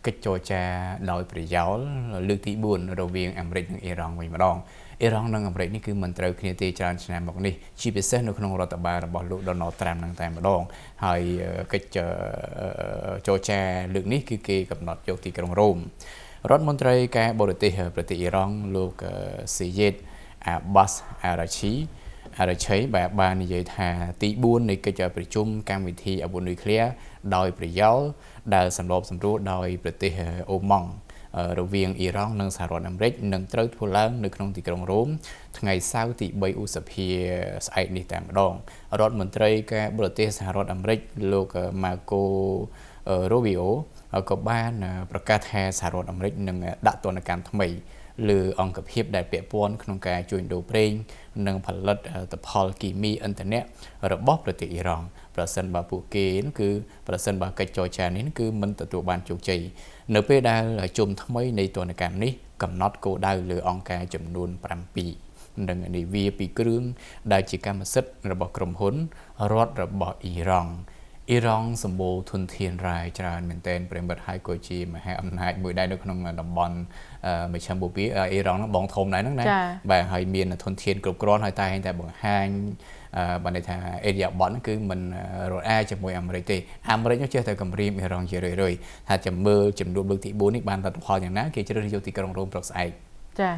កិច្ចចរចាដោយប្រយោលលើកទី4រវាងអាមេរិកនិងអ៊ីរ៉ង់វិញម្ដងអ៊ីរ៉ង់និងអាមេរិកនេះគឺមិនត្រូវគ្នាទេច្រើនឆ្នាំមកនេះជាពិសេសនៅក្នុងរដ្ឋបាលរបស់លោក Donald Trump នឹងតែម្ដងហើយកិច្ចចរចាលើកនេះគឺគេកំណត់យកទីក្រុងរ៉ូមរដ្ឋមន្ត្រីការបរទេសប្រទេសអ៊ីរ៉ង់លោក Syed Abbas Araghchi បាននិយាយថាទី4នៃកិច្ចប្រជុំកម្មវិធីអាវុធនុយក្លេអ៊ែរដោយប្រយោលដែលសម្របសម្រួលដោយប្រទេសអូម៉ង់រវាងអ៊ីរ៉ង់និងសហរដ្ឋអាមេរិកនឹងត្រូវធ្វើឡើងនៅក្នុងទីក្រុងរ៉ូមថ្ងៃសៅរ៍ទី3ឧសភាស្អែកនេះតែម្ដងរដ្ឋមន្ត្រីការបរទេសសហរដ្ឋអាមេរិកលោក Marco Rubio ក៏បានប្រកាសថាសហរដ្ឋអាមេរិកនឹងដាក់ទណ្ឌកម្មថ្មីលើអង្គភាពដែលពាក់ព័ន្ធក្នុងការជួញដូរប្រេងនិងផលិតផលគីមីឥន្ធនៈរបស់ប្រទេសអ៊ីរ៉ង់ប្រសិនបើពួកគេគឺប្រសិនបើកិច្ចចរចានេះគឺមិនទទួលបានជោគជ័យនៅពេលដែលជុំថ្មីនៃទណ្ឌកម្មនេះកំណត់គោលដៅលើអង្គការចំនួន7និងនាវាពីរគ្រឿងដែលជាកម្មសិទ្ធិរបស់ក្រុមហ៊ុនរដ្ឋរបស់អ៊ីរ៉ង់សម្បូរធនធានរ៉ែច្រើនមែនទែនប្រិមិត្តហើយក៏ជាមហាអំណាចមួយដែរនៅក្នុងតំបន់មជ្ឈមបូព៌ាអ៊ីរ៉ង់ហ្នឹងបងធំដែរហ្នឹងណាបាទហើយមានធនធានគ្រប់គ្រាន់ហើយតែបង្ហាញបានន័យថាអេរីយ៉ាបតហ្នឹងគឺមិនរអាជាមួយអាមេរិកទេអាមេរិកនោះចេះតែគម្រាមអ៊ីរ៉ង់ជារឿយៗថាចាំមើលចំនួនលើកទី4នេះបានលទ្ធផលយ៉ាងណាគេជ្រើសរើសយកទីក្រុងរ៉ូមប្រកស្អែកចា